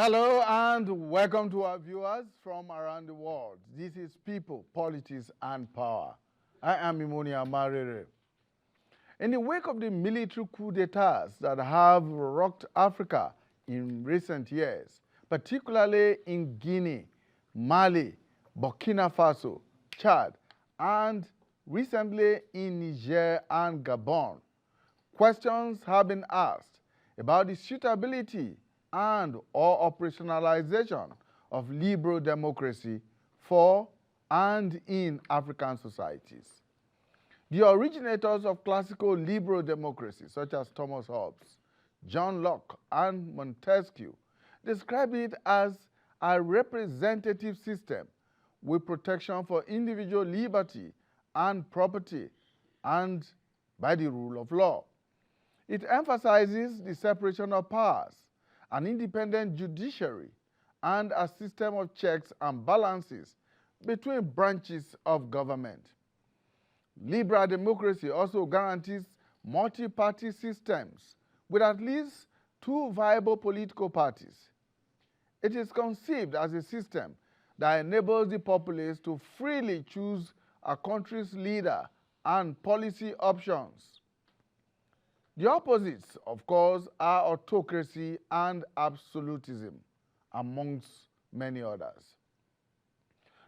Hello and welcome to our viewers from around the world. This is People, Politics and Power. I am Imonia Marere. In the wake of the military coup d'etats that have rocked Africa in recent years, particularly in Guinea, Mali, Burkina Faso, Chad, and recently in Niger and Gabon, questions have been asked about the suitability and/or operationalization of liberal democracy for and in African societies. The originators of classical liberal democracy, such as Thomas Hobbes, John Locke, and Montesquieu, describe it as a representative system with protection for individual liberty and property and by the rule of law. It emphasizes the separation of powers, an independent judiciary, and a system of checks and balances between branches of government. Liberal democracy also guarantees multi-party systems with at least two viable political parties. It is conceived as a system that enables the populace to freely choose a country's leader and policy options. The opposites, of course, are autocracy and absolutism, amongst many others.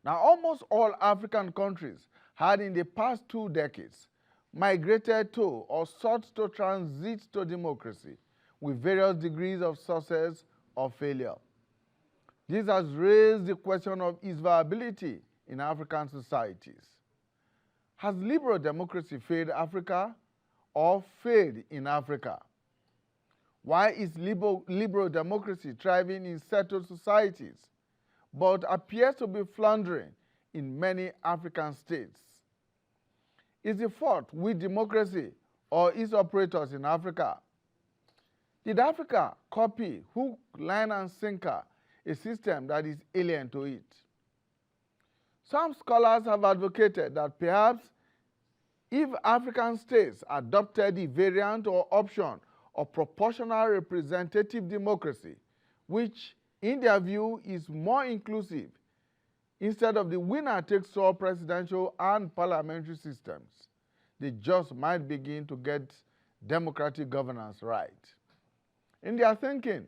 Now, almost all African countries had in the past 2 decades migrated to or sought to transit to democracy with various degrees of success or failure. This has raised the question of its viability in African societies. Has liberal democracy failed Africa or failed in Africa? Why is liberal democracy thriving in settled societies but appears to be floundering in many African states? Is the fault with democracy or its operators in Africa? Did Africa copy hook, line, and sinker a system that is alien to it? Some scholars have advocated that perhaps if African states adopted the variant or option of proportional representative democracy, which in their view is more inclusive, instead of the winner-takes-all presidential and parliamentary systems, they just might begin to get democratic governance right. In their thinking,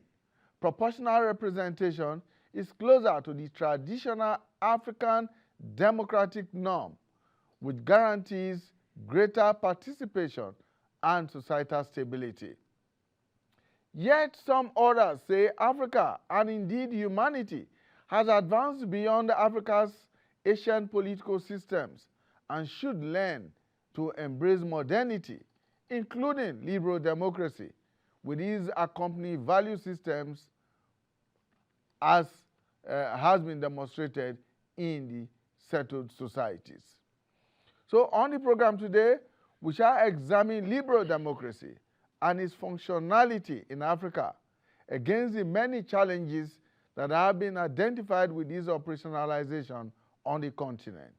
proportional representation is closer to the traditional African democratic norm, which guarantees greater participation and societal stability. Yet some others say Africa, and indeed humanity, has advanced beyond Africa's ancient political systems and should learn to embrace modernity, including liberal democracy, with its accompanying value systems as has been demonstrated in the settled societies. So on the program today, we shall examine liberal democracy and its functionality in Africa against the many challenges that have been identified with its operationalization on the continent.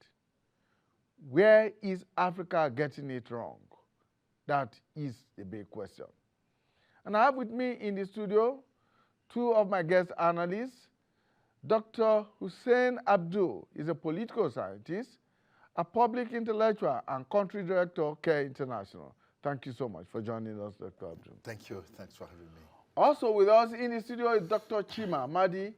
Where is Africa getting it wrong? That is the big question. And I have with me in the studio 2 of my guest analysts. Dr. Hussein Abdul is a political scientist, a public intellectual, and country director, CARE International. Thank you so much for joining us, Dr. Abdul. Thank you. Thanks for having me. Also with us in the studio is Dr. Chima Madi,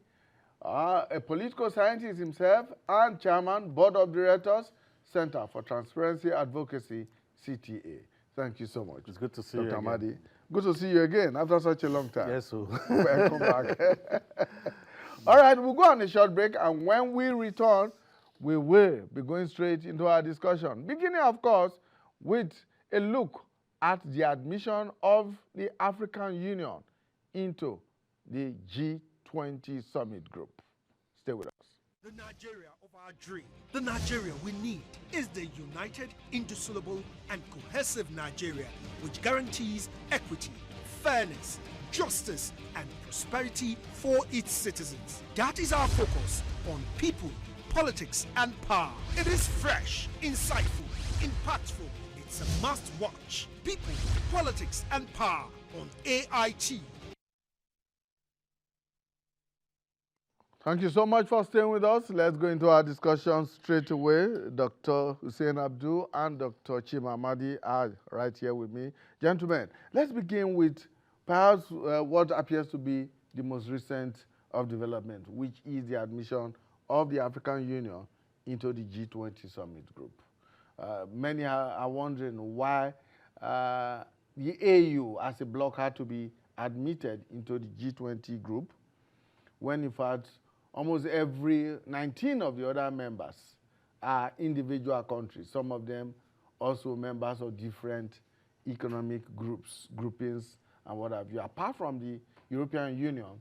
a political scientist himself and chairman, board of directors, Center for Transparency Advocacy, CTA. Thank you so much. It's good to see you Dr. again. Madi. Good to see you again after such a long time. Yes, sir. Welcome back. All right, we'll go on a short break, and when we return, we will be going straight into our discussion, beginning, of course, with a look at the admission of the African Union into the G20 summit group. Stay with us. The Nigeria of our dream, the Nigeria we need, is the united, indissoluble, and cohesive Nigeria, which guarantees equity, fairness, justice, and prosperity for its citizens. That is our focus on people, politics, and power. It is fresh, insightful, impactful. It's a must-watch. People, politics, and power on AIT. Thank you so much for staying with us. Let's go into our discussion straight away. Dr. Hussein Abdul and Dr. Chima Amadi are right here with me. Gentlemen, let's begin with perhaps what appears to be the most recent of development, which is the admission of the African Union into the G20 summit group. Many are wondering why the AU as a bloc had to be admitted into the G20 group, when in fact almost every 19 of the other members are individual countries, some of them also members of different economic groupings, and what have you. Apart from the European Union,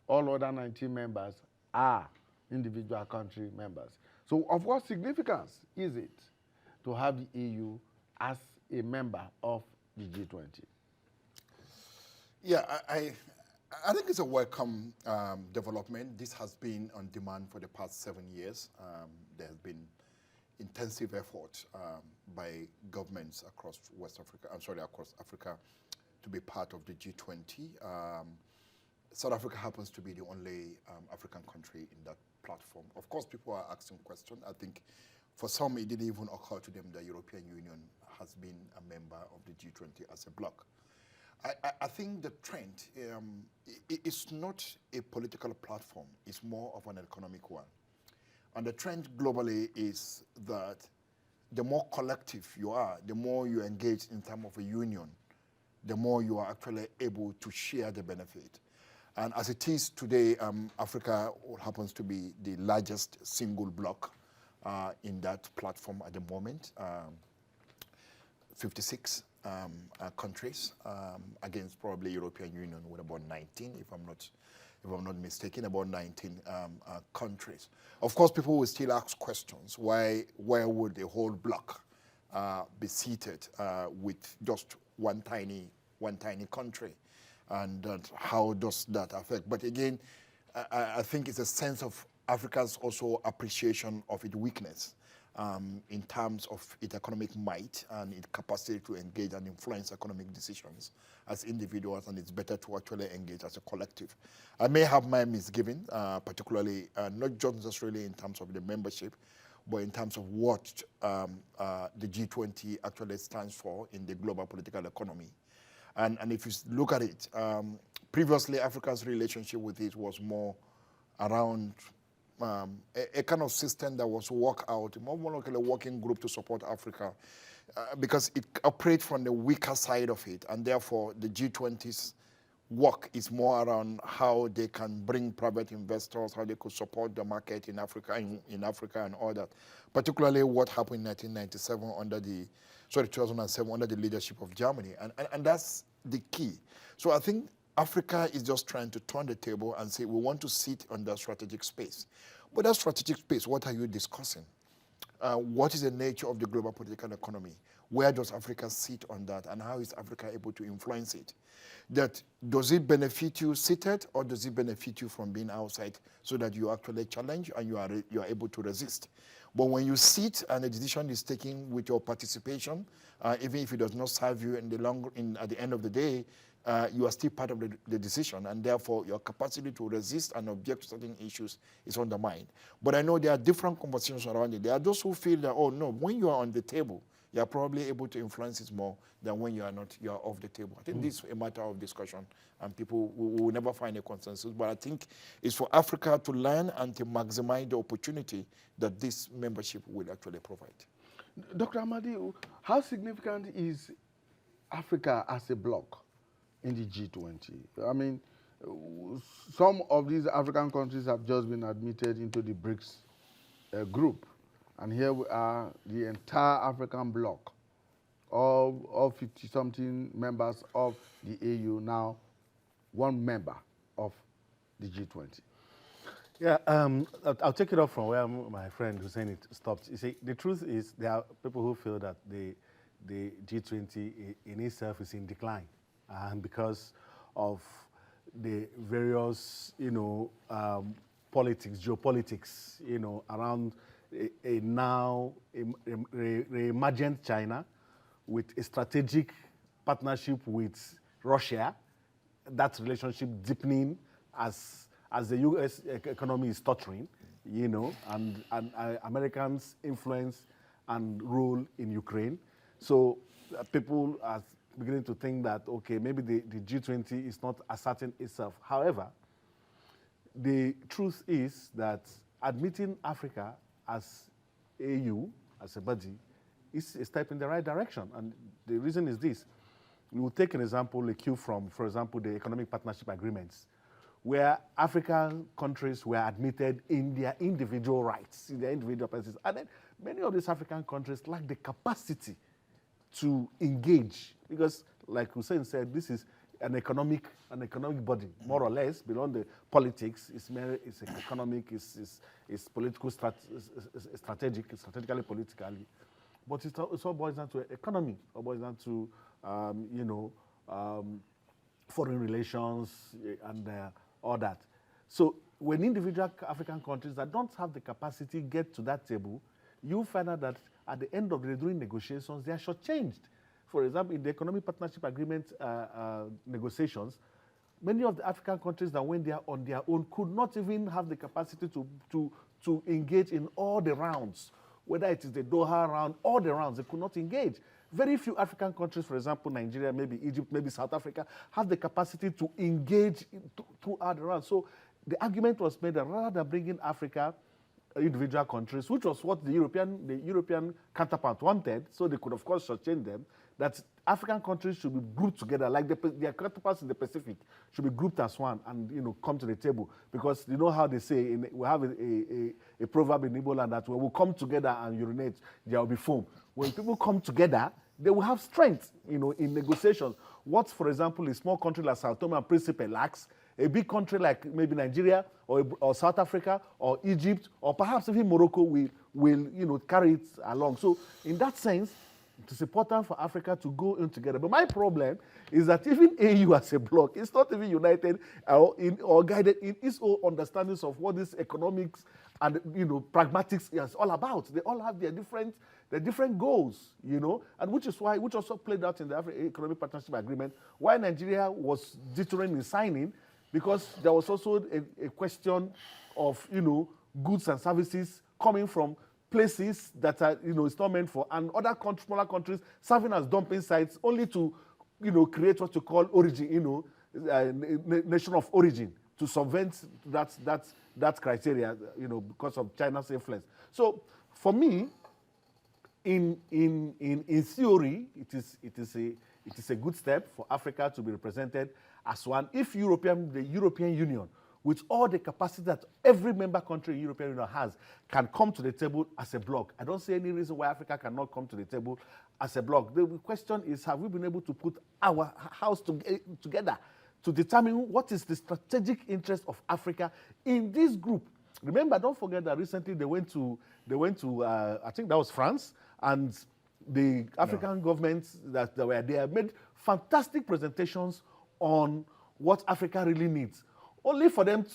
all other 19 members are individual country members. So of what significance is it to have the EU as a member of the G20? Yeah, I think it's a welcome development. This has been on demand for the past 7 years. There has been intensive effort by governments across across Africa to be part of the G20. South Africa happens to be the only African country in that platform. Of course, people are asking questions. I think for some, it didn't even occur to them that the European Union has been a member of the G20 as a bloc. I think the trend is not a political platform. It's more of an economic one. And the trend globally is that the more collective you are, the more you engage in terms of a union, the more you are actually able to share the benefit. And as it is today, Africa happens to be the largest single bloc in that platform at the moment, 56 countries against probably European Union with about 19, if I'm not mistaken, about 19 countries. Of course, people will still ask questions. Where would the whole bloc be seated with just one tiny country? And how does that affect? But again, I think it's a sense of Africa's also appreciation of its weakness in terms of its economic might and its capacity to engage and influence economic decisions as individuals, and it's better to actually engage as a collective. I may have my misgiving, particularly not just necessarily in terms of the membership, but in terms of what the G20 actually stands for in the global political economy. And if you look at it, previously Africa's relationship with it was more around a kind of system that was worked out, more like a working group to support Africa, because it operates from the weaker side of it, and therefore the G20's work is more around how they can bring private investors, how they could support the market in Africa, and all that. Particularly what happened in 1997 2007 under the leadership of Germany, and that's the key. So I think Africa is just trying to turn the table and say we want to sit on that strategic space. But that strategic space, what are you discussing? What is the nature of the global political economy? Where does Africa sit on that, and how is Africa able to influence it? Does it benefit you seated, or does it benefit you from being outside so that you actually challenge and you are able to resist? But when you sit and a decision is taken with your participation, even if it does not serve you at the end of the day, you are still part of the decision, and therefore your capacity to resist and object to certain issues is undermined. But I know there are different conversations around it. There are those who feel that, oh no, when you are on the table, you are probably able to influence it more than when you are not, you are off the table. I think this is a matter of discussion, and people will never find a consensus. But I think it's for Africa to learn and to maximize the opportunity that this membership will actually provide. Dr. Amadi, how significant is Africa as a bloc in the G20? I mean, some of these African countries have just been admitted into the BRICS group. And here we are, the entire African bloc, all 50-something members of the AU, now one member of the G20. Yeah, I'll take it up from where my friend Hussein it stopped. You see, the truth is there are people who feel that the G20 in itself is in decline, and because of the various, politics, geopolitics, around a emergent China with a strategic partnership with Russia, that relationship deepening as as the U.S. economy is tottering, you know, and Americans' influence and role in Ukraine. So people are beginning to think that, okay, maybe the G20 is not asserting itself. However, the truth is that admitting Africa as AU, as a body, is a step in the right direction. And the reason is this. We will take an example, a cue from, for example, the economic partnership agreements, where African countries were admitted in their individual rights, in their individual policies. And then many of these African countries lack the capacity to engage, because like Hussein said, this is an economic body, more or less, beyond the politics. It's economic, it's political, strategically, politically. But it all boils down to economy, it boils down to, foreign relations and all that. So when individual African countries that don't have the capacity get to that table, you find out that at the end of the day, during negotiations, they are shortchanged. For example, in the economic partnership agreement negotiations, many of the African countries that went there on their own could not even have the capacity to engage in all the rounds. Whether it is the Doha round, all the rounds, they could not engage. Very few African countries, for example, Nigeria, maybe Egypt, maybe South Africa, have the capacity to engage throughout the round. So the argument was made that rather than bringing Africa, individual countries, which was what the European counterpart wanted, so they could, of course, shortchange them, that African countries should be grouped together, like their counterparts in the Pacific should be grouped as one and come to the table. Because you know how they say, we have a proverb in Igbo land that when we come together and urinate, there will be foam. When people come together, they will have strength in negotiations. What, for example, a small country like Sao Tome and Principe lacks, a big country like maybe Nigeria or South Africa or Egypt or perhaps even Morocco will carry it along. So in that sense, it's important for Africa to go in together. But my problem is that even AU as a bloc is not even united or guided in its own understandings of what this economics and pragmatics is all about. They all have their different goals, and which also played out in the Economic Partnership Agreement, why Nigeria was deterring in signing, because there was also a question of goods and services coming from places that are it's not meant for, and other smaller countries serving as dumping sites only to create what you call origin, nation of origin, to subvert that criteria, because of China's influence. So for me, in theory, it is a good step for Africa to be represented as one. If the European Union, with all the capacity that every member country in the European Union has, can come to the table as a bloc, I don't see any reason why Africa cannot come to the table as a bloc. The question is, have we been able to put our house together to determine what is the strategic interest of Africa in this group? Remember, don't forget that recently they went to I think that was France, and the African governments that were there made fantastic presentations on what Africa really needs. Only for them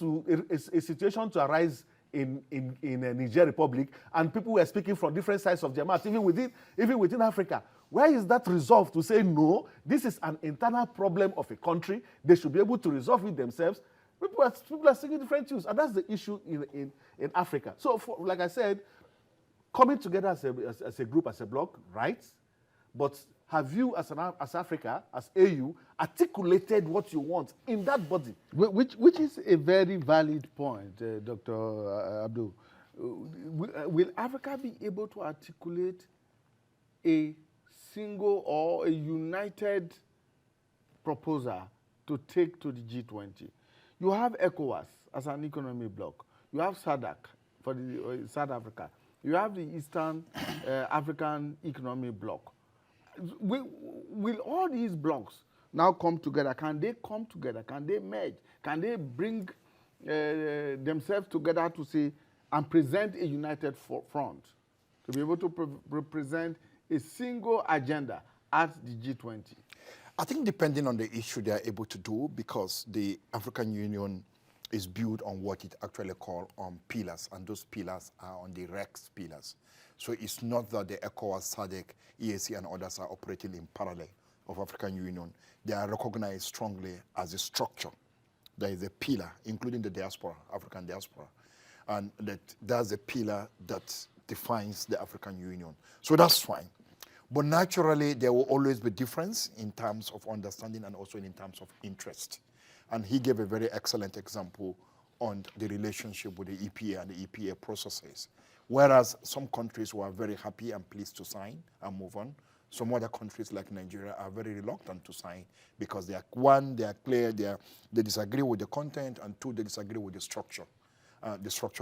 a situation to arise in Niger Republic, and people were speaking from different sides of Jamaat, even within Africa. Where is that resolve to say, no, this is an internal problem of a country, they should be able to resolve it themselves? People are singing different tunes, and that's the issue in Africa. So, like I said, coming together as a group, as a bloc, right? But have you, as Africa, as AU, articulated what you want in that body? Which is a very valid point, Dr. Abdul. Will Africa be able to articulate a single or a united proposal to take to the G20? You have ECOWAS as an economic bloc. You have SADC for South Africa. You have the Eastern African Economic Bloc. Will all these blocks now come together? Can they come together? Can they merge? Can they bring themselves together to say and present a united front to be able to represent a single agenda at the G20? I think depending on the issue they are able to do, because the African Union is built on what it actually called pillars, and those pillars are on the REX pillars. So it's not that the ECOWAS, SADC, EAC, and others are operating in parallel of African Union. They are recognized strongly as a structure there is a pillar, including the diaspora, African diaspora, and that's a pillar that defines the African Union. So that's fine. But naturally, there will always be difference in terms of understanding and also in terms of interest. And he gave a very excellent example on the relationship with the EPA and the EPA processes. Whereas some countries were very happy and pleased to sign and move on, some other countries like Nigeria are very reluctant to sign because they are, one, they are clear, they disagree with the content, and two, they disagree with the structure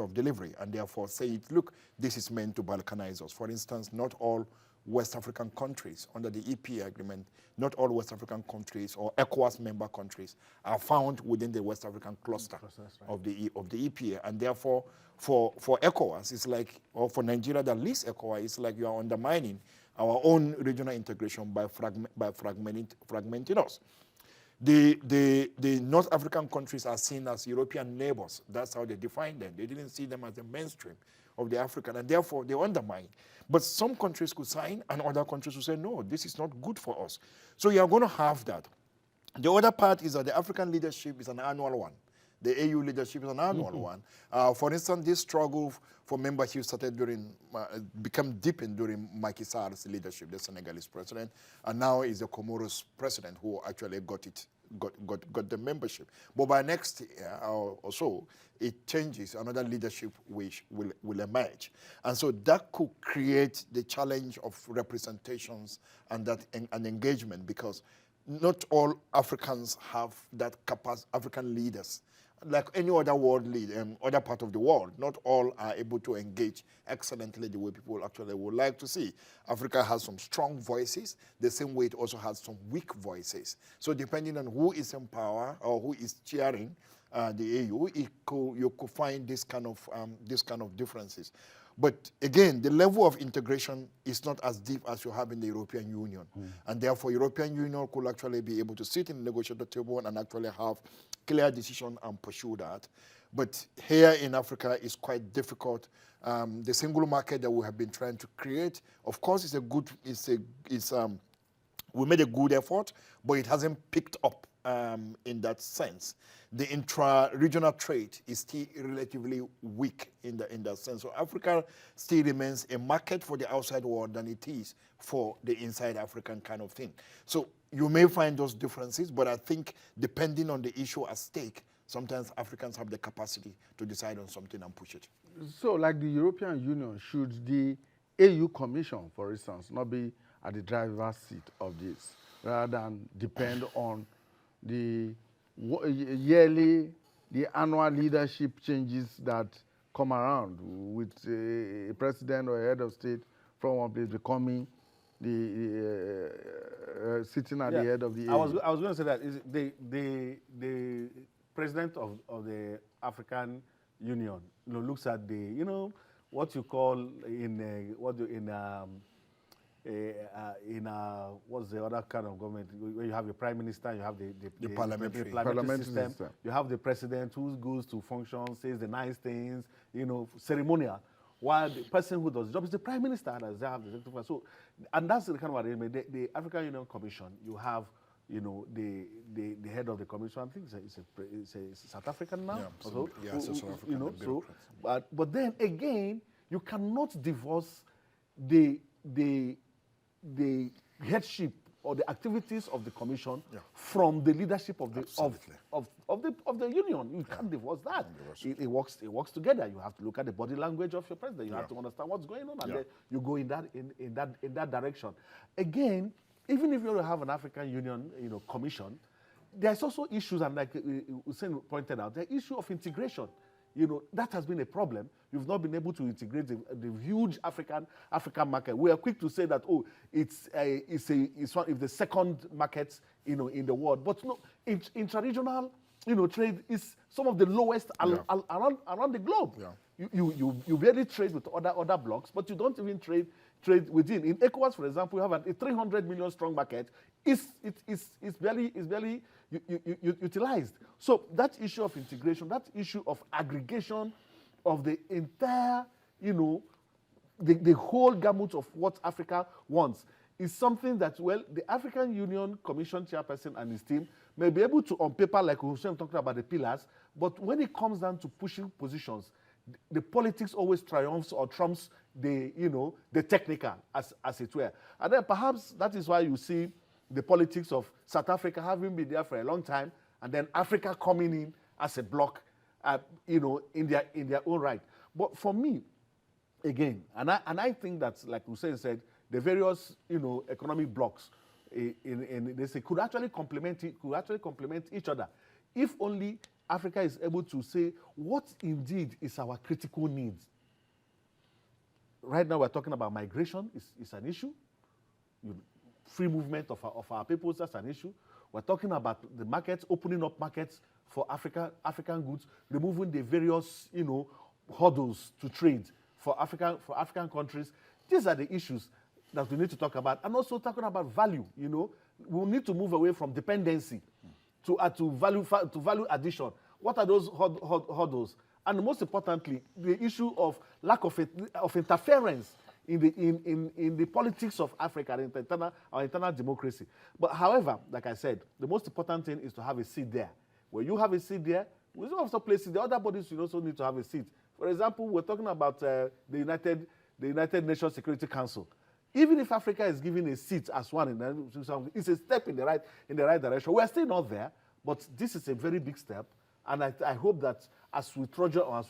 of delivery, and therefore say, look, this is meant to balkanize us. For instance, not all West African countries under the EPA agreement, not all West African countries or ECOWAS member countries are found within the West African cluster of the EPA, and therefore for ECOWAS, it's like, or for Nigeria that leads ECOWAS, it's like you are undermining our own regional integration by fragmenting us. The North African countries are seen as European neighbors. That's how they define them. They didn't see them as the mainstream of the African, and therefore they undermine. But some countries could sign, and other countries will say, no, this is not good for us. So you are going to have that. The other part is that the African leadership is an annual one. The AU leadership is an annual one. For instance, this struggle for membership started during, became deepened during Macky Sall's leadership, the Senegalese president, and now is the Comoros president who actually got the membership. But by next year or so, it changes. Another leadership which will emerge, and so that could create the challenge of representations and engagement, because not all Africans have that capacity. African leaders, like any other world leader, other part of the world, not all are able to engage excellently the way people actually would like to see. Africa has some strong voices, the same way it also has some weak voices. So depending on who is in power or who is chairing the AU, you could find this kind of differences. But again, the level of integration is not as deep as you have in the European Union. And therefore, European Union could actually be able to sit in the negotiating table and actually have clear decision and pursue that. But here in Africa, it's quite difficult. The single market that we have been trying to create, of course, we made a good effort, but it hasn't picked up in that sense. The intra-regional trade is still relatively weak in that sense. So Africa still remains a market for the outside world than it is for the inside African kind of thing. So you may find those differences, but I think depending on the issue at stake, sometimes Africans have the capacity to decide on something and push it. So like the European Union, should the AU Commission, for instance, not be at the driver's seat of this, rather than depend on the annual leadership changes that come around, with a president or a head of state from one place becoming sitting at the head of the AU? I was going to say that the president of the African Union, looks at the, what you call what's the other kind of government, where you have a prime minister, you have the parliamentary system, you have the president who goes to function, says the nice things, ceremonial, while the person who does the job is the prime minister, and they have the executive. So, and that's the kind of arrangement. The African Union Commission, you have, the head of the commission, I think it's a South African now. Yeah, South African. But then again, you cannot divorce the headship or the activities of the commission from the leadership of the union. You can't divorce that. It works together. You have to look at the body language of your president. You have to understand what's going on, and then you go in that direction. Again, even if you have an African Union, commission, there's also issues, and like Hussein pointed out, the issue of integration. That has been a problem. You've not been able to integrate the huge African market. We are quick to say that, it's one of the second markets, in the world. But no, intra-regional, trade is some of the lowest around the globe. Yeah. You barely trade with other blocks, but you don't even trade within. In ECOWAS, for example, you have a 300 million strong market. It's barely utilized. So that issue of integration, that issue of aggregation of the entire, the whole gamut of what Africa wants, is something that, well, the African Union Commission chairperson and his team may be able to, on paper, like we were talking about the pillars, but when it comes down to pushing positions, the politics always triumphs or trumps the, the technical, as it were. And then perhaps that is why you see the politics of South Africa having been there for a long time, and then Africa coming in as a bloc, in their own right. But for me, again, and I think that, like Hussein said, the various economic blocks could actually complement each other, if only Africa is able to say what indeed is our critical needs. Right now we're talking about migration is an issue. Free movement of our people, that's an issue. We're talking about the markets, opening up markets for African goods, removing the various hurdles to trade for African countries. These are the issues that we need to talk about, and also talking about value. We need to move away from dependency to value addition. What are those hurdles? And most importantly, the issue of lack of interference in the politics of Africa, our internal democracy. But however, like I said, the most important thing is to have a seat there. When you have a seat there, we also places, the other bodies will also need to have a seat. For example, we're talking about the United Nations Security Council. Even if Africa is given a seat as one, it's a step in the right direction. We are still not there, but this is a very big step. And I hope that as we trudge on,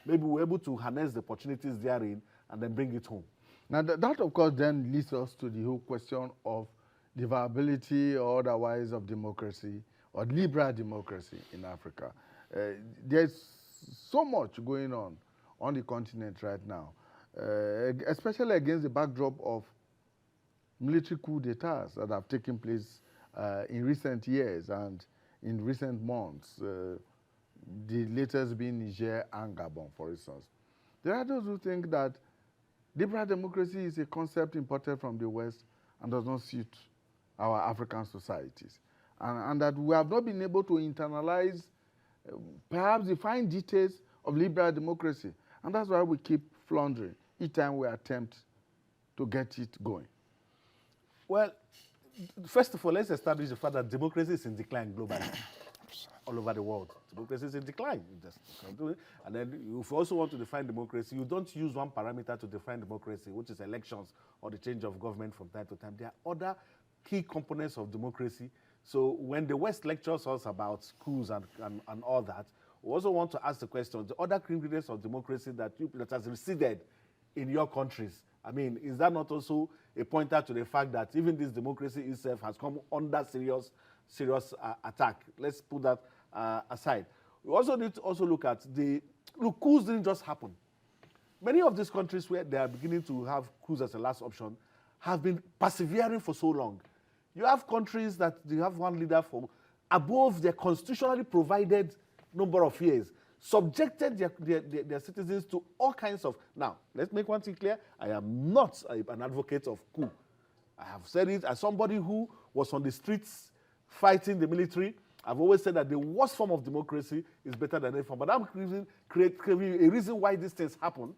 maybe we're able to harness the opportunities therein and then bring it home. Now, that of course then leads us to the whole question of the viability or otherwise of democracy or liberal democracy in Africa. There's so much going on the continent right now, especially against the backdrop of military coup d'etats that have taken place in recent years and in recent months, the latest being Niger and Gabon, for instance. There are those who think that liberal democracy is a concept imported from the West and does not suit our African societies, and that we have not been able to internalize perhaps the fine details of liberal democracy, and that's why we keep floundering each time we attempt to get it going. Well, first of all, let's establish the fact that democracy is in decline globally, all over the world. Democracy is in decline. You just can't do it. And then if you also want to define democracy, you don't use one parameter to define democracy, which is elections or the change of government from time to time. There are other key components of democracy. So when the West lectures us about coups and all that, we also want to ask the question, the other ingredients of democracy that has receded in your countries, I mean, is that not also a pointer to the fact that even this democracy itself has come under serious attack? Let's put that aside. We also need to look at coups didn't just happen. Many of these countries where they are beginning to have coups as a last option have been persevering for so long. You have countries that you have one leader for above their constitutionally provided number of years, subjected their citizens to all kinds of... Now, let's make one thing clear. I am not an advocate of coup. I have said it as somebody who was on the streets fighting the military. I've always said that the worst form of democracy is better than any form. But I'm creating a reason why these things happen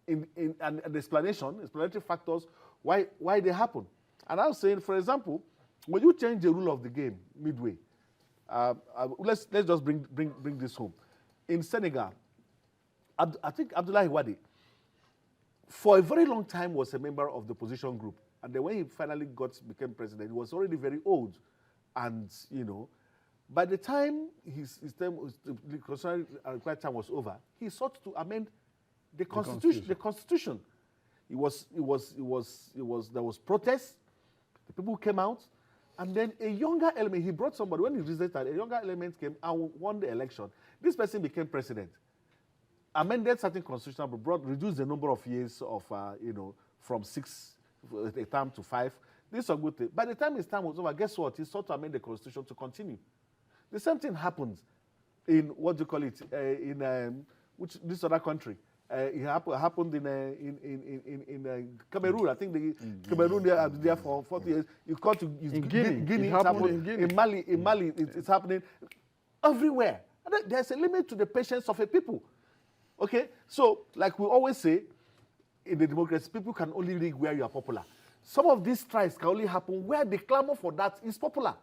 and the explanatory factors why they happen. And I was saying, for example, when you change the rule of the game midway, let's just bring this home. In Senegal, I think Abdoulaye Wade, for a very long time, was a member of the opposition group. And then when he finally became president, he was already very old. And, by the time his term, the constitutional required time was over, he sought to amend the constitution. There was protest. The people came out. And then a younger element, he brought somebody, when he resisted, a younger element came and won the election. This person became president, amended certain constitution, but reduced the number of years of, from 6 a term to 5. This is a good thing. By the time his time was over, guess what? He sought to amend the constitution to continue. The same thing happened in, what do you call it, this other country. It happened in Cameroon. I think Cameroon they are there for 40 years. You got to Guinea. It happened in Guinea. In Mali, it's happening everywhere. And there's a limit to the patience of a people. Okay, so like we always say, in the democracy, people can only leave where you are popular. some of these strikes can only happen where the clamor for that is popular.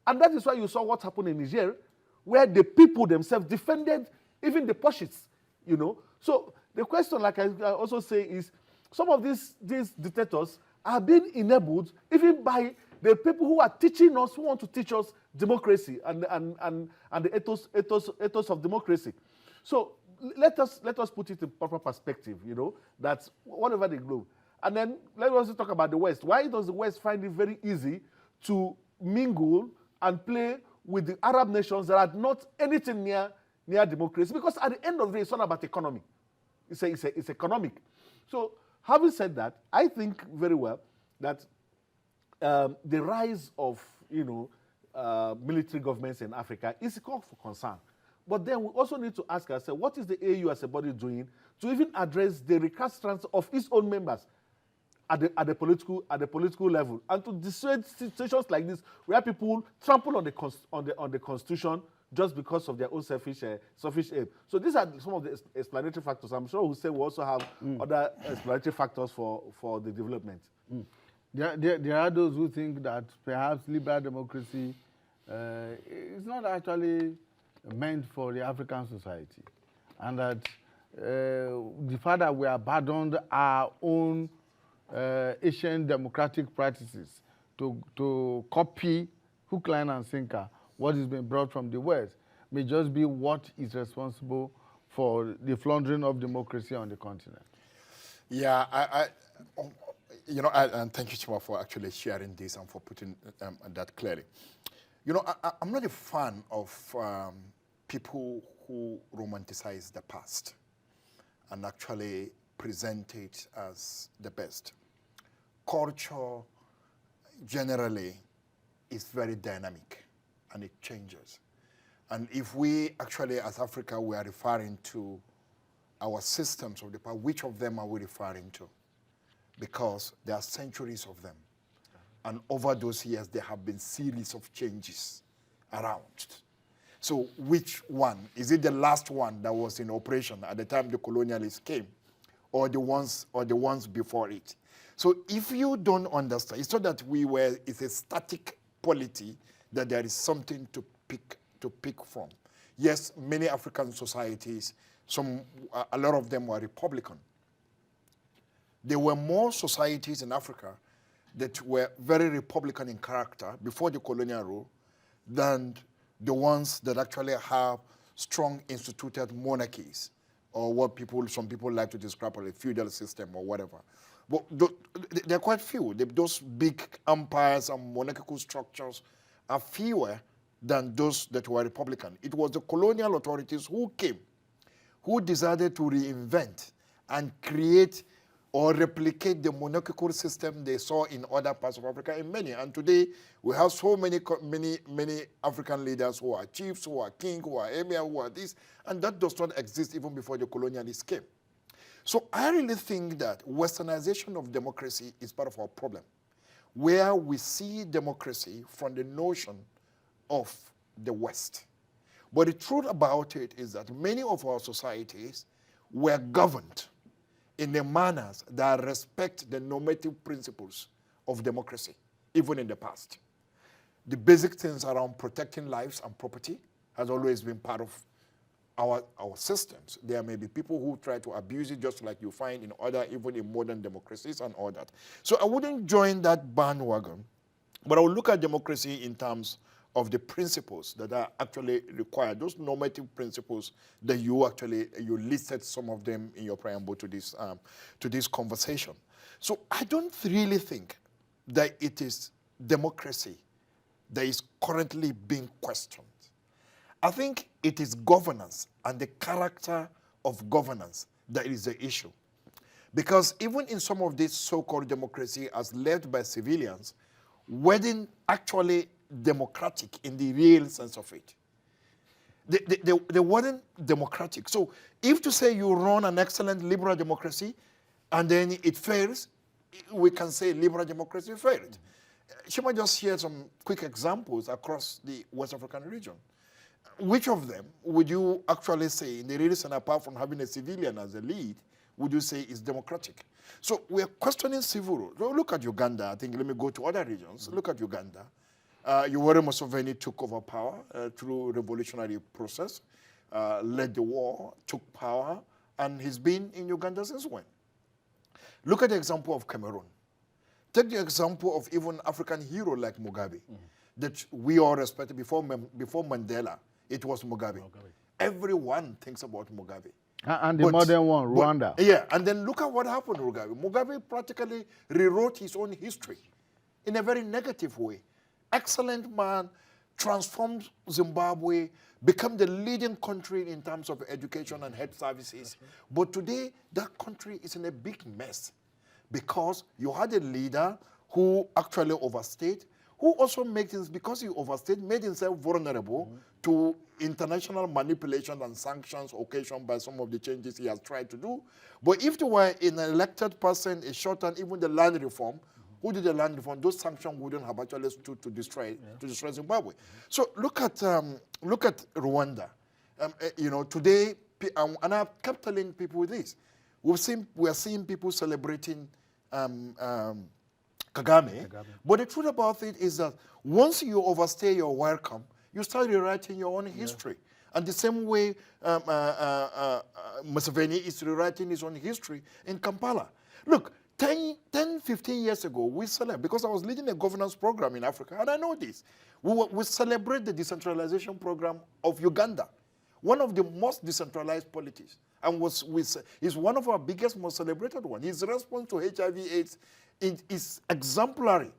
And that is why you saw what happened in Niger, where the people themselves defended even the pursuits, you know. So the question, like I also say, is some of these dictators are being enabled even by the people who are teaching us, who want to teach us democracy and the ethos of democracy. So let us put it in proper perspective, you know, that whatever the globe. And then let us also talk about the West. Why does the West find it very easy to mingle and play with the Arab nations that are not anything near democracy? Because at the end of the day, it's all about economy. It's economic. So having said that, I think very well that the rise of, you know, military governments in Africa is a cause for concern. But then we also need to ask ourselves, what is the AU as a body doing to even address the recalcitrance of its own members at the political level, and to dissuade situations like this where people trample on the constitution just because of their own selfish aim. So these are some of the explanatory factors. I'm sure Hussein will also have other explanatory factors for the development. There are those who think that perhaps liberal democracy is not actually meant for the African society, and that the fact that we abandoned our own Asian democratic practices to copy hook, line, and sinker what is being brought from the West may just be what is responsible for the floundering of democracy on the continent. Yeah, you know, and thank you, Chima, for actually sharing this and for putting that clearly. You know, I'm not a fan of people who romanticize the past and actually present it as the best. Culture generally is very dynamic and it changes. And if we actually, as Africa, we are referring to our systems of the past, which of them are we referring to? Because there are centuries of them. And over those years, there have been series of changes around. So which one? Is it the last one that was in operation at the time the colonialists came, or the ones before it? So if you don't understand, it's not that it's a static polity, that there is something to pick from. Yes, many African societies, a lot of them were Republican. There were more societies in Africa that were very Republican in character before the colonial rule than the ones that actually have strong instituted monarchies, or what some people like to describe as a feudal system or whatever. But there are quite few. Those big empires and monarchical structures are fewer than those that were Republican. It was the colonial authorities who came, who decided to reinvent and create or replicate the monarchical system they saw in other parts of Africa, in many. And today, we have so many African leaders who are chiefs, who are king, who are emir, who are this, and that does not exist even before the colonialists came. So I really think that westernization of democracy is part of our problem, where we see democracy from the notion of the West. But the truth about it is that many of our societies were governed in the manners that respect the normative principles of democracy, even in the past. The basic things around protecting lives and property has always been part of our systems. There may be people who try to abuse it, just like you find in even in modern democracies and all that. So I wouldn't join that bandwagon, but I would look at democracy in terms of the principles that are actually required, those normative principles that you listed some of them in your preamble to this conversation. So I don't really think that it is democracy that is currently being questioned. I think it is governance and the character of governance that is the issue. Because even in some of this so-called democracy as led by civilians, wasn't actually democratic in the real sense of it. They weren't democratic. So if to say you run an excellent liberal democracy and then it fails, we can say liberal democracy failed. Shima just shared some quick examples across the West African region. Which of them would you actually say, in the real sense, apart from having a civilian as a lead, would you say is democratic? So we're questioning civil rule. Well, look at Uganda. I think, let me go to other regions. Look at Uganda. Yoweri Museveni took over power through revolutionary process, led the war, took power, and he's been in Uganda since when? Look at the example of Cameroon. Take the example of even African hero like Mugabe, that we all respected before Mandela. It was Mugabe. Everyone thinks about Mugabe. And the modern one, Rwanda. Yeah, and then look at what happened to Mugabe. Mugabe practically rewrote his own history in a very negative way. Excellent man, transformed Zimbabwe, become the leading country in terms of education and health services. But today, that country is in a big mess because you had a leader who actually overstayed, who also made things, because he overstayed, made himself vulnerable to international manipulation and sanctions occasioned by some of the changes he has tried to do. But if there were an elected person, a short term, even the land reform, who did the land reform, those sanctions wouldn't have actually stood to destroy Zimbabwe. So look at Rwanda. You know, today, and I've kept telling people this. We are seeing people celebrating Kagame. But the truth about it is that once you overstay your welcome, you start rewriting your own history. And the same way Museveni is rewriting his own history in Kampala. Look, 10, 15 years ago, we celebrate, because I was leading a governance program in Africa, and I know this. We celebrate the decentralization program of Uganda, one of the most decentralized polities, and is one of our biggest, most celebrated ones. His response to HIV/AIDS is exemplary.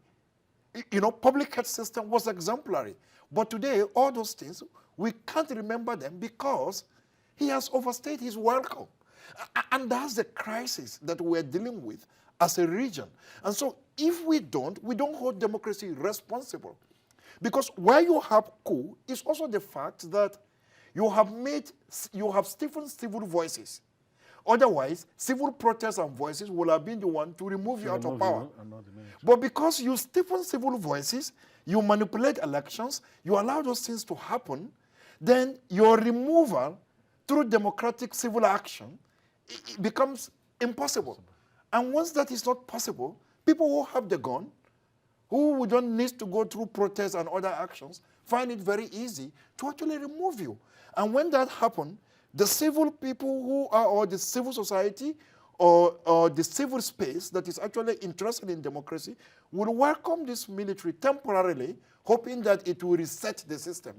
You know, public health system was exemplary. But today, all those things, we can't remember them because he has overstayed his welcome. And that's the crisis that we're dealing with as a region. And so if we don't hold democracy responsible. Because where you have coup is also the fact that you have stiffened civil voices. Otherwise, civil protests and voices will have been the one to remove you out of power. But because you stiffen civil voices, you manipulate elections, you allow those things to happen, then your removal through democratic civil action it becomes impossible. And once that is not possible, people who have the gun, who don't need to go through protests and other actions, find it very easy to actually remove you. And when that happens, the civil people who are, or the civil society, or the civil space that is actually interested in democracy will welcome this military temporarily, hoping that it will reset the system.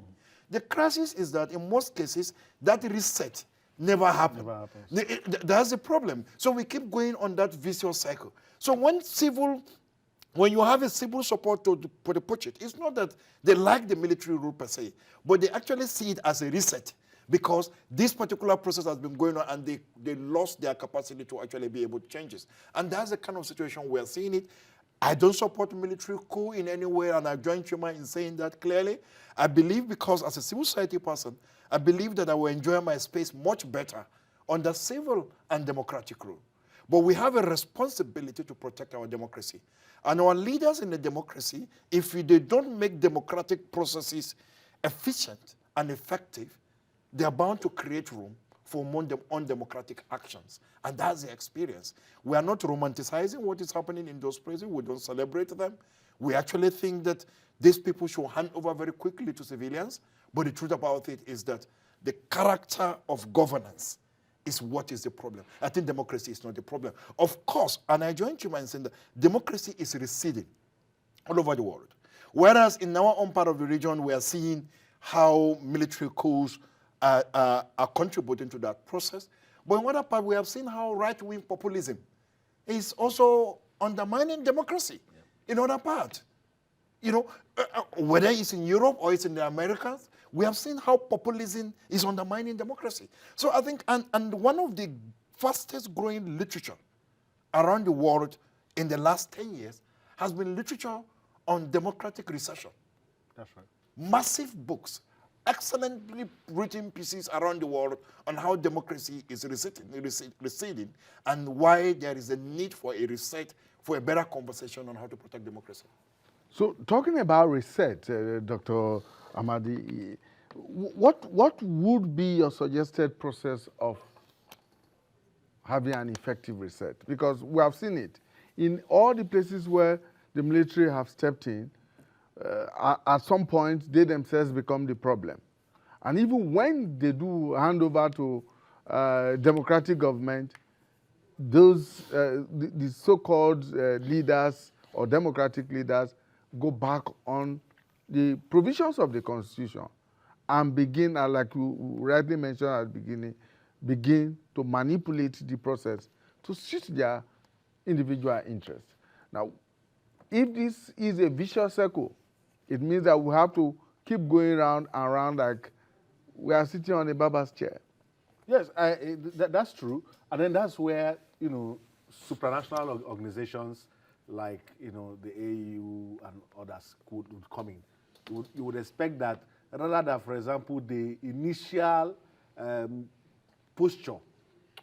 The crisis is that in most cases, that reset never happens. That's the problem. So we keep going on that vicious cycle. So when you have a civil support for the purchase, it's not that they like the military rule per se, but they actually see it as a reset because this particular process has been going on and they lost their capacity to actually be able to change it. And that's the kind of situation we're seeing it. I don't support military coup in any way, and I join Chuma in saying that clearly. I believe, because as a civil society person, I believe that I will enjoy my space much better under civil and democratic rule. But we have a responsibility to protect our democracy. And our leaders in the democracy, if they don't make democratic processes efficient and effective, they are bound to create room for undemocratic actions. And that's the experience. We are not romanticizing what is happening in those places. We don't celebrate them. We actually think that these people should hand over very quickly to civilians. But the truth about it is that the character of governance is what is the problem. I think democracy is not the problem. Of course, and I join you in saying that democracy is receding all over the world. Whereas in our own part of the region, we are seeing how military coups are contributing to that process. But in other part, we have seen how right-wing populism is also undermining democracy. In other part, you know, whether it's in Europe or it's in the Americas, we have seen how populism is undermining democracy. So I think, and one of the fastest growing literature around the world in the last 10 years has been literature on democratic recession. That's right. Massive books, excellently written pieces around the world on how democracy is receding and why there is a need for a reset, for a better conversation on how to protect democracy. So talking about reset, Dr. Amadi, what would be your suggested process of having an effective reset, because we have seen it in all the places where the military have stepped in. At some point, they themselves become the problem. And even when they do hand over to democratic government, those the so-called leaders or democratic leaders go back on the provisions of the Constitution and begin, like you rightly mentioned at the beginning, begin to manipulate the process to suit their individual interests. Now, if this is a vicious circle, it means that we have to keep going round and round like we are sitting on a barber's chair. Yes, that's true. And then that's where, you know, supranational organizations like, you know, the AU and others would come in. You would expect that rather than, for example, the initial posture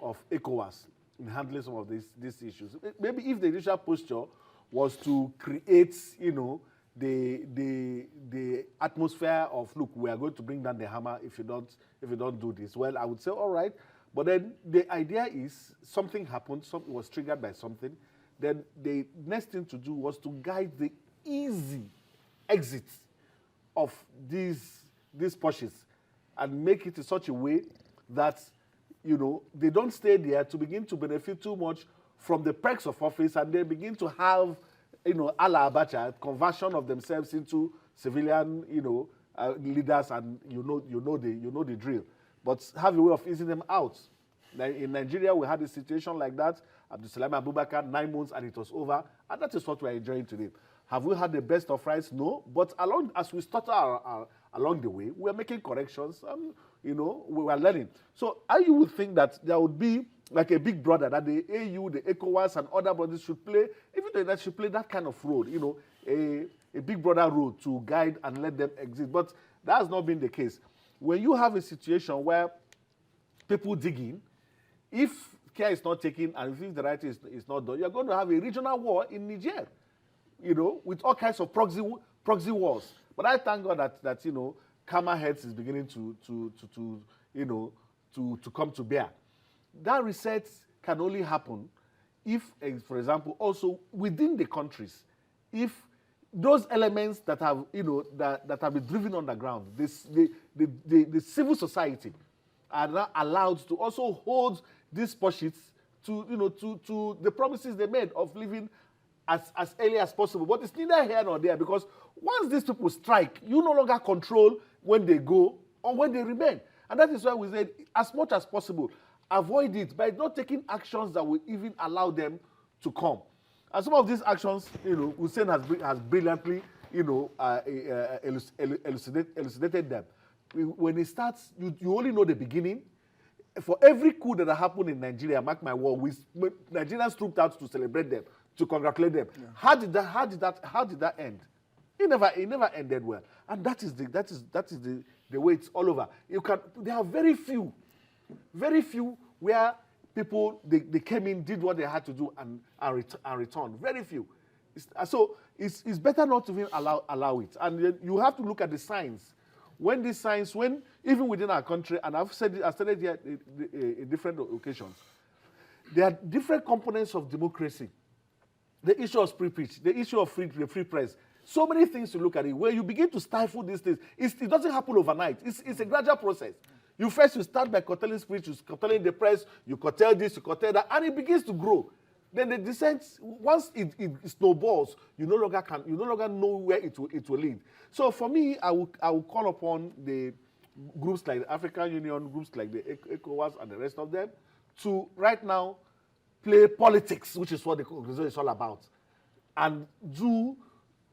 of ECOWAS in handling some of these issues. Maybe if the initial posture was to create, you know, the atmosphere of, look, we are going to bring down the hammer if you don't do this. Well, I would say, all right. But then the idea is something happened, something was triggered by something. Then the next thing to do was to guide the easy exit of these pushes and make it in such a way that, you know, they don't stay there to begin to benefit too much from the perks of office, and they begin to have, you know, a la Abacha, conversion of themselves into civilian, you know, leaders, and you know the drill. But have a way of easing them out. In Nigeria, we had a situation like that. Abdulsalam Abubakar, 9 months, and it was over. And that is what we are enjoying today. Have we had the best of rights? No. But as we start along the way, we are making corrections. You know, we are learning. So you would think that there would be like a big brother, that the AU, the ECOWAS, and other bodies should play, even though that should play that kind of role, you know, a big brother role to guide and let them exist. But that has not been the case. When you have a situation where people dig in, if care is not taken and if the right is not done, you're going to have a regional war in Niger, you know, with all kinds of proxy wars. But I thank God that you know, calmer heads is beginning to you know, to come to bear. That reset can only happen if, for example, also within the countries, if those elements that have, you know, that have been driven on the ground, the civil society are not allowed to also hold these pursuits to, you know, to the promises they made of living as early as possible. But it's neither here nor there, because once these people strike, you no longer control when they go or when they remain. And that is why we said, as much as possible, avoid it by not taking actions that will even allow them to come. And some of these actions, you know, Hussein has brilliantly, you know, elucidated them. When it starts, you only know the beginning. For every coup that happened in Nigeria, mark my word, Nigerians trooped out to celebrate them, to congratulate them. Yeah. How did that end? It never ended well. And that is the way it's all over. There are very few where people they came in, did what they had to do, and returned. Very few. So it's better not to even allow it. And you have to look at the signs. When even within our country, and I've said it here in different occasions, there are different components of democracy. The issue of free speech, the issue of the free press, so many things to look at it. Where you begin to stifle these things, it doesn't happen overnight. It's a gradual process. You start by curtailing speech, you curtailing the press, you curtail this, you curtail that, and it begins to grow. Then the descent, once it snowballs, you no longer know where it will lead. So for me, I will call upon the groups like the African Union, groups like the ECOWAS and the rest of them, to right now play politics, which is what the organization is all about, and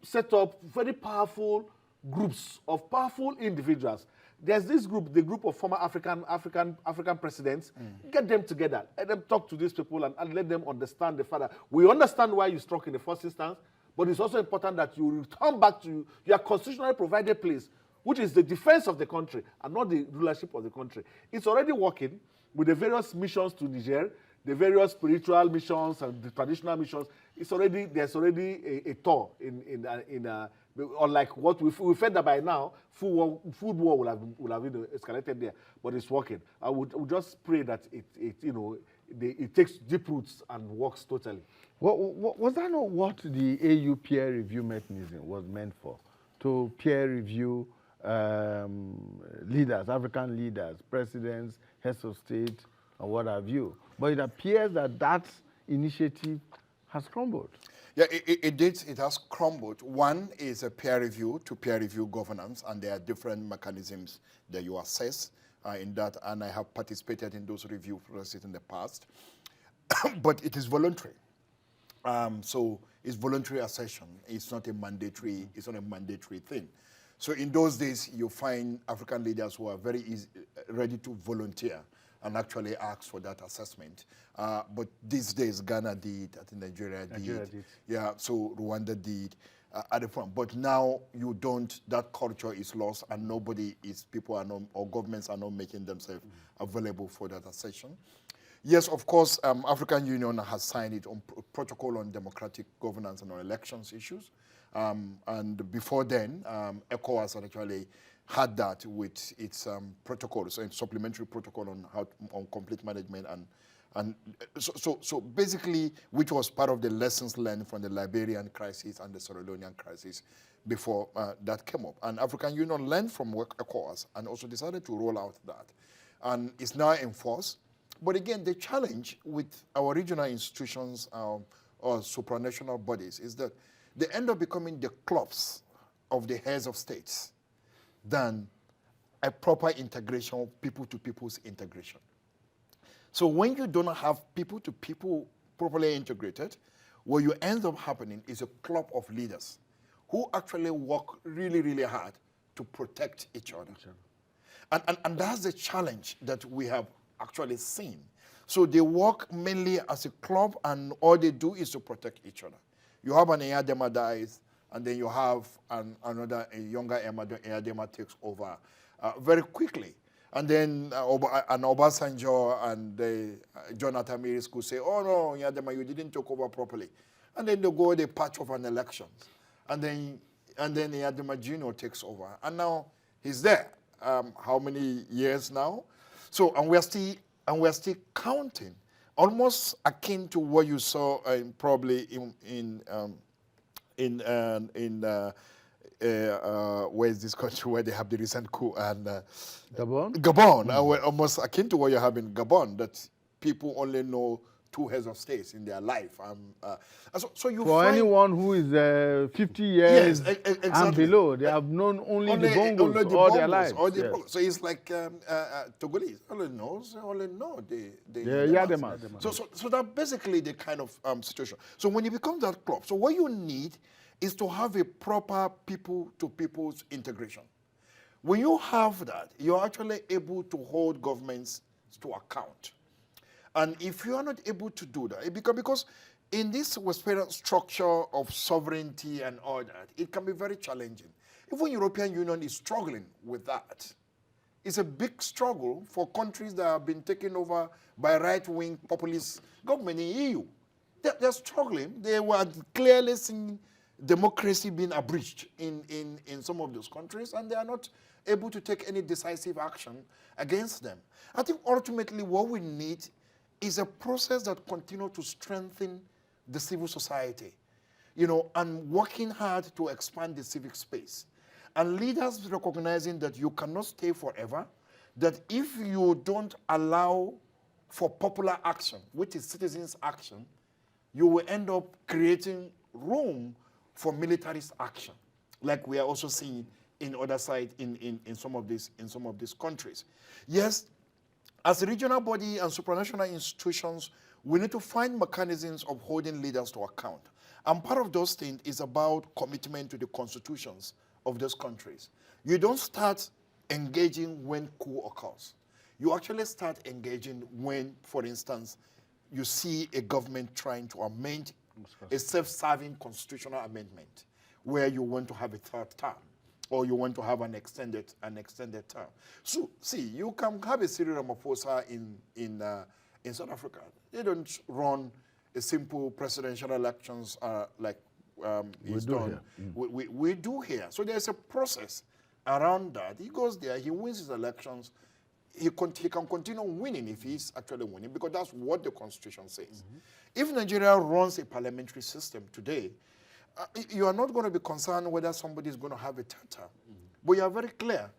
set up very powerful groups of powerful individuals. There's this group, the group of former African presidents. Get them together, let them talk to these people, and let them understand the fact that we understand why you struck in the first instance, but it's also important that you return back to your constitutionally provided place, which is the defense of the country and not the rulership of the country. It's already working with the various missions to Niger, the various spiritual missions and the traditional missions. There's already a tour unlike what we felt that by now, food war will have been escalated there, but it's working. I would just pray that it it takes deep roots and works totally. Was that not what the AU peer review mechanism was meant for? To peer review leaders, African leaders, presidents, heads of state, and what have you. But it appears that that initiative has crumbled. Yeah, it did. It has crumbled. One is a peer review to peer review governance, and there are different mechanisms that you assess in that, and I have participated in those review processes in the past. But it is voluntary. So it's voluntary accession. It's not a mandatory. It's not a mandatory thing. So in those days, you find African leaders who are very ready to volunteer and actually ask for that assessment. But these days, Ghana did, I think Nigeria did. Yeah, so Rwanda did at the front. But now you don't, that culture is lost, and people are not, or governments are not making themselves available for that accession. Yes, of course, African Union has signed it on protocol on democratic governance and on elections issues. And before then, ECOWAS had actually had that with its protocols, so supplementary protocol on conflict management, and so basically, which was part of the lessons learned from the Liberian crisis and the Sierra Leonean crisis before that came up. And African Union learned from ECOWAS and also decided to roll out that, and it's now enforced. But again, the challenge with our regional institutions or supranational bodies is that they end up becoming the clubs of the heads of states than a proper integration, people-to-people's integration. So when you don't have people-to-people properly integrated, what you end up happening is a club of leaders who actually work really, really hard to protect each other. And that's the challenge that we have actually seen. So they work mainly as a club, and all they do is to protect each other. You have an Eyadema dies, and then you have another younger Eyadema takes over very quickly. And then an Obasanjo and John Atamiris could say, oh no, Eyadema, you didn't take over properly. And then they go, they patch off an election. And then Eyadema Jr. takes over. And now he's there. How many years now? So, and we're still counting, almost akin to what you saw probably where is this country where they have the recent coup and Gabon. Gabon, almost akin to what you have in Gabon, that people only know two heads of states in their life. So you for find anyone who is 50 years exactly. and below, they have known only the Bongos all their lives. Yes. So it's like Togolese, only know the Yademas. So that's basically the kind of situation. So when you become that club, so what you need is to have a proper people-to-people's integration. When you have that, you're actually able to hold governments to account. And if you are not able to do that, because in this Westphalian structure of sovereignty and all that, it can be very challenging. Even European Union is struggling with that. It's a big struggle for countries that have been taken over by right-wing populist government in EU. They're struggling. They were clearly seeing democracy being abridged in some of those countries, and they are not able to take any decisive action against them. I think ultimately what we need is a process that continues to strengthen the civil society, and working hard to expand the civic space. And leaders recognizing that you cannot stay forever, that if you don't allow for popular action, which is citizens' action, you will end up creating room for militarist action, like we are also seeing in other sides in some of these countries. Yes, as a regional body and supranational institutions, we need to find mechanisms of holding leaders to account. And part of those things is about commitment to the constitutions of those countries. You don't start engaging when coup occurs. You actually start engaging when, for instance, you see a government trying to amend a self-serving constitutional amendment where you want to have a third term, or you want to have an extended term. So, see, you can have a Cyril Ramaphosa in South Africa. They don't run a simple presidential elections like he's done. We do here. So there's a process around that. He goes there, he wins his elections, he can continue winning if he's actually winning, because that's what the Constitution says. If Nigeria runs a parliamentary system today, you are not going to be concerned whether somebody is going to have a third term. But you are very clear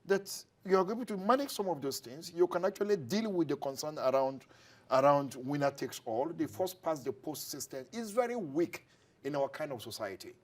that you are able to manage some of those things. You can actually deal with the concern around winner takes all. The first past the post system is very weak in our kind of society,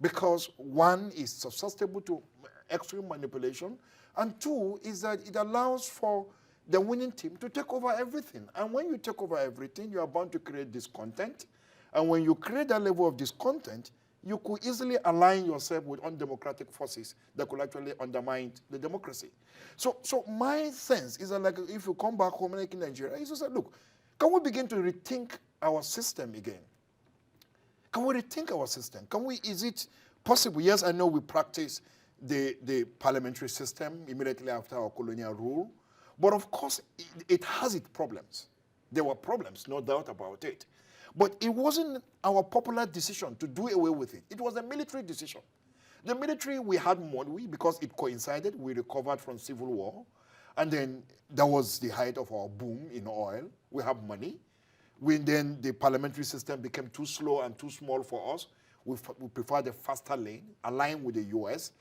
because one is susceptible to extreme manipulation, and two is that it allows for the winning team to take over everything. And when you take over everything, you are bound to create discontent. And when you create that level of discontent, you could easily align yourself with undemocratic forces that could actually undermine the democracy. So my sense is that, like, if you come back home like in Nigeria, is to say, look, can we begin to rethink our system again? Can we rethink our system? Is it possible? Yes, I know we practice the parliamentary system immediately after our colonial rule, but of course it has its problems. There were problems, no doubt about it. But it wasn't our popular decision to do away with it. It was a military decision. The military, we had money because it coincided. We recovered from civil war. And then that was the height of our boom in oil. We have money. Then the parliamentary system became too slow and too small for us. We preferred a faster lane, aligned with the US,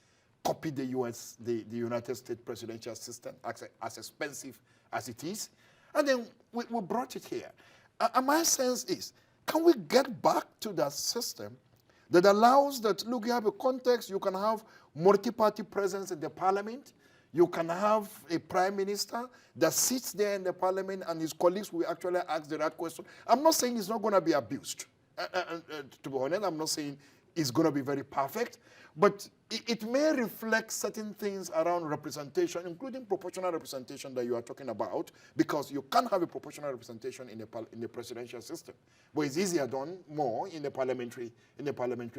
copied the United States presidential system as expensive as it is. And then we brought it here. And my sense is, can we get back to that system that allows that, look, you have a context, you can have multi-party presence in the parliament, you can have a prime minister that sits there in the parliament and his colleagues will actually ask the right question. I'm not saying it's not going to be abused. To be honest, I'm not saying it's going to be very perfect, but it may reflect certain things around representation, including proportional representation that you are talking about, because you can't have a proportional representation in the presidential system. But it's easier done more in the parliamentary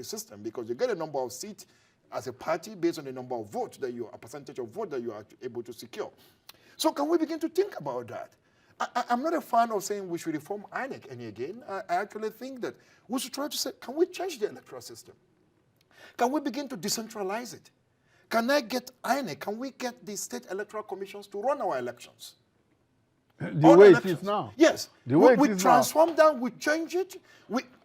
system, because you get a number of seats as a party based on the number of votes a percentage of vote that you are able to secure. So can we begin to think about that? I'm not a fan of saying we should reform INEC any again. I actually think that we should try to say, can we change the electoral system? Can we begin to decentralize it? Can I get INEC? Can we get the state electoral commissions to run our elections? The way it is now. Yes. The way we it is transform that, we change it.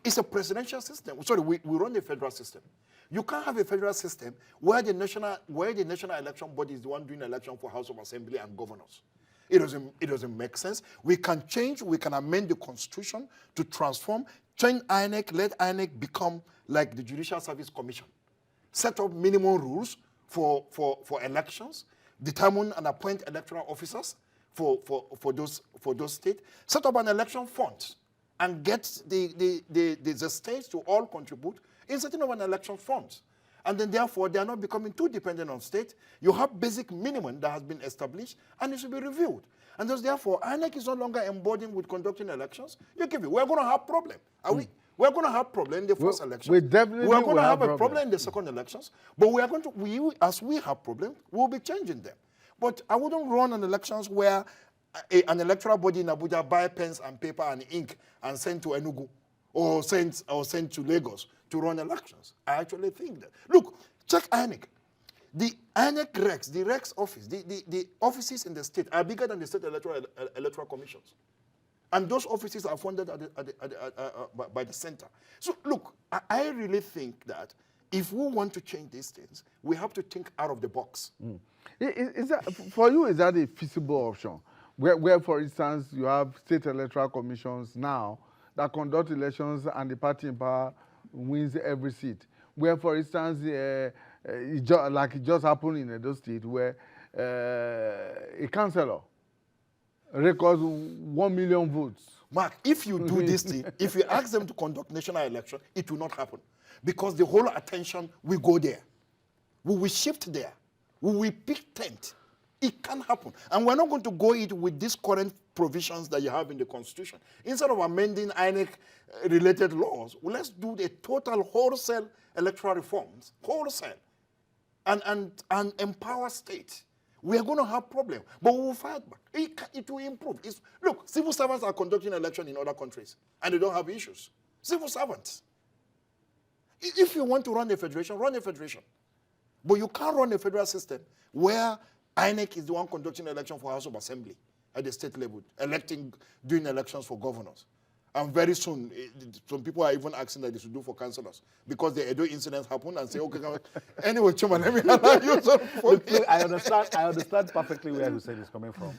It's a presidential system. Sorry, we run a federal system. You can't have a federal system where the national election body is the one doing election for House of Assembly and governors. It doesn't make sense. We can amend the Constitution to transform, change INEC, let INEC become like the Judicial Service Commission. Set up minimum rules for elections, determine and appoint electoral officers for those states, set up an election fund, and get the states to all contribute in setting up an election fund. And then therefore they are not becoming too dependent on state. You have basic minimum that has been established and it should be reviewed. And thus therefore INEC is no longer embodying with conducting elections. We're going to have problem. We're going to have problem in the first election. We definitely We're going to have a problem problem in the second elections. But as we have problems, we'll be changing them. But I wouldn't run on elections where an electoral body in Abuja buy pens and paper and ink and send to Enugu or send to Lagos to run elections. I actually think that. Look, check INEC. The INEC Rex, the Rex office, the offices in the state are bigger than the state electoral commissions. And those offices are funded by the center. So look, I really think that if we want to change these things, we have to think out of the box. Is that, for you, is that a feasible option? Where, for instance, you have state electoral commissions now that conduct elections and the party in power wins every seat. Where, for instance, like it just happened in Edo State, where a councillor records 1 million votes. Mark, if you do this thing, if you ask them to conduct national election, it will not happen. Because the whole attention will go there. We will shift there. We will pick tent. It can happen. And we're not going to go it with these current provisions that you have in the Constitution. Instead of amending INEC-related laws, well, let's do the total wholesale electoral reforms, wholesale, and empower states. We are going to have problems, but we will fight back. It will improve. Look, civil servants are conducting elections in other countries, and they don't have issues. Civil servants. If you want to run a federation, run a federation. But you can't run a federal system where INEC is the one conducting election for House of Assembly at the state level, doing elections for governors. And very soon, some people are even asking that they should do for councillors because the Edo incident happened and say, okay, anyway, Chuma, let me allow you Look, I understand perfectly where Hussein is coming from.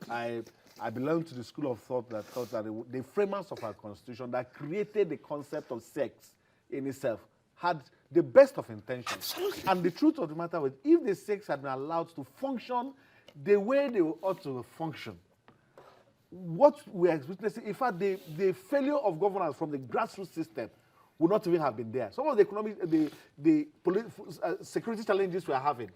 I belong to the school of thought that the framers of our constitution that created the concept of sex in itself had the best of intentions. Absolutely. And the truth of the matter was, if the sex had been allowed to function the way they ought to function, what we are witnessing, in fact, the failure of governance from the grassroots system would not even have been there. Some of the economic, security challenges we are having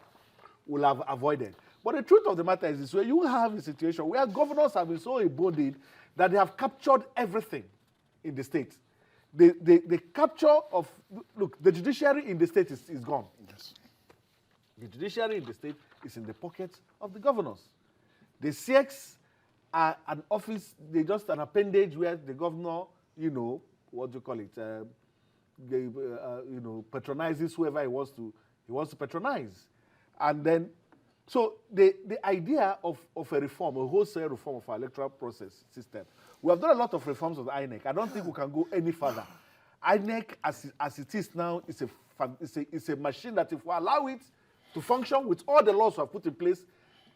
will have avoided. But the truth of the matter is this: where you have a situation where governors have been so embodied that they have captured everything in the state. The capture of, look, the judiciary in the state is gone. Yes. The judiciary in the state is in the pockets of the governors. The CX are an office, they're just an appendage where the governor, what do you call it, patronizes whoever he wants to patronize. And then, so the idea of a reform, a wholesale reform of our electoral process system, we have done a lot of reforms of the INEC. I don't think we can go any further. INEC, as it is now, is a machine that if we allow it to function with all the laws we have put in place,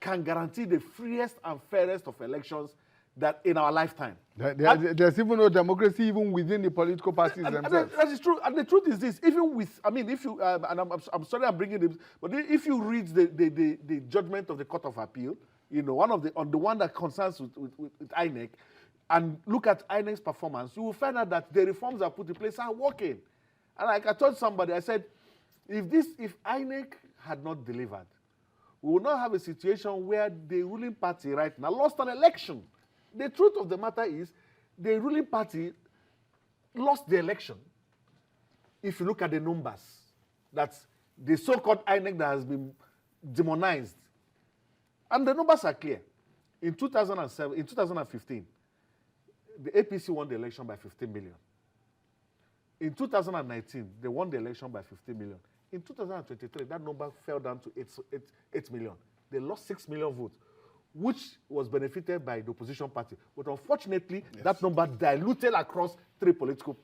can guarantee the freest and fairest of elections that in our lifetime. There's even no democracy even within the political parties themselves. That is true. And the truth is this: even with, if you, and I'm sorry I'm bringing it, but if you read the judgment of the Court of Appeal, on the one that concerns with INEC, and look at INEC's performance, you will find out that the reforms that are put in place are working. And like I told somebody, I said, if INEC had not delivered, we will not have a situation where the ruling party right now lost an election. The truth of the matter is, the ruling party lost the election. If you look at the numbers, that's the so-called INEC that has been demonized. And the numbers are clear. In 2015, the APC won the election by 15 million. In 2019, they won the election by 15 million. In 2023, that number fell down to 8 million. They lost 6 million votes, which was benefited by the opposition party. But unfortunately, that number diluted across three political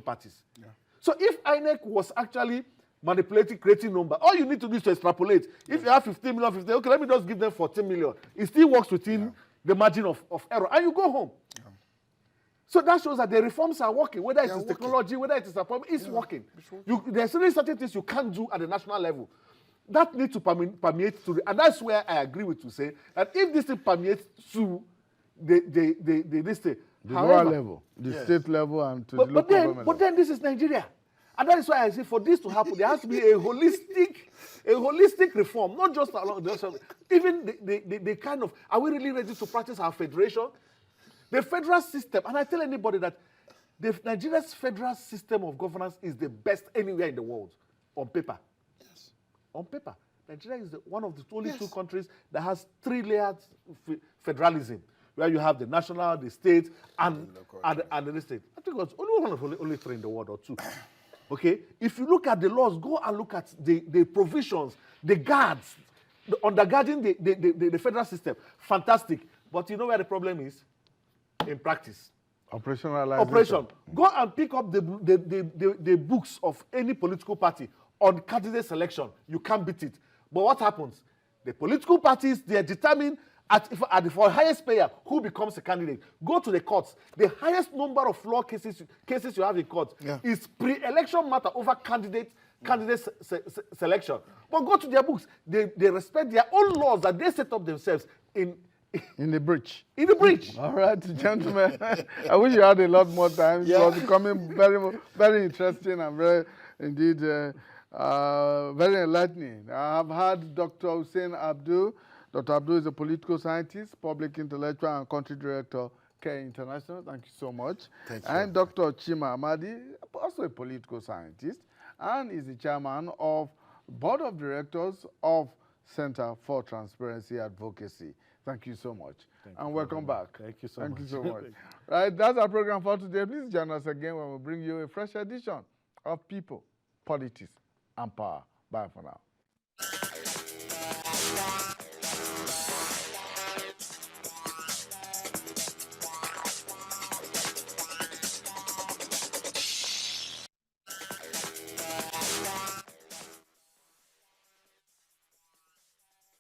parties. Yeah. So if INEC was actually manipulating, creating number, all you need to do is to extrapolate. If you have 15 million, okay, let me just give them 14 million. It still works within the margin of error, and you go home. Yeah. So that shows that the reforms are working, whether it is technology, whether it is a problem, it's working. There's really certain things you can't do at the national level. That needs to permeate to and that's where I agree with you, say that if this thing permeates to the lower level, the state level, and to the local government. But then this is Nigeria. And that is why I say for this to happen, there has to be a holistic reform, not just along even the kind of, are we really ready to practice our federation? The federal system, and I tell anybody that Nigeria's federal system of governance is the best anywhere in the world, on paper. Yes. On paper. Nigeria is one of the only two countries that has 3-layered federalism, where you have the national, the state, and the state. I think it's only one of only 3 in the world, or 2. Okay? If you look at the laws, go and look at the provisions, the guards, undergirding the federal system. Fantastic. But you know where the problem is? In practice. Operationalization. Operation. Go and pick up the books of any political party on candidate selection. You can't beat it. But what happens? The political parties, they are determined for highest payer who becomes a candidate. Go to the courts. The highest number of law cases you have in court is pre-election matter over candidate selection. But go to their books. They respect their own laws that they set up themselves in the breach. In the breach. All right, gentlemen. I wish you had a lot more time. It was becoming very, very interesting and very, indeed, very enlightening. I have had Dr. Hussein Abdul. Dr. Abdul is a political scientist, public intellectual, and country director, Care International. Thank you so much. Thank you. And Dr. Chima Amadi, also a political scientist, and is the chairman of Board of Directors of Center for Transparency Advocacy. Thank you so much. And welcome back. Thank you so much. Thank you so much. Right, that's our program for today. Please join us again when we bring you a fresh edition of People, Politics, and Power. Bye for now.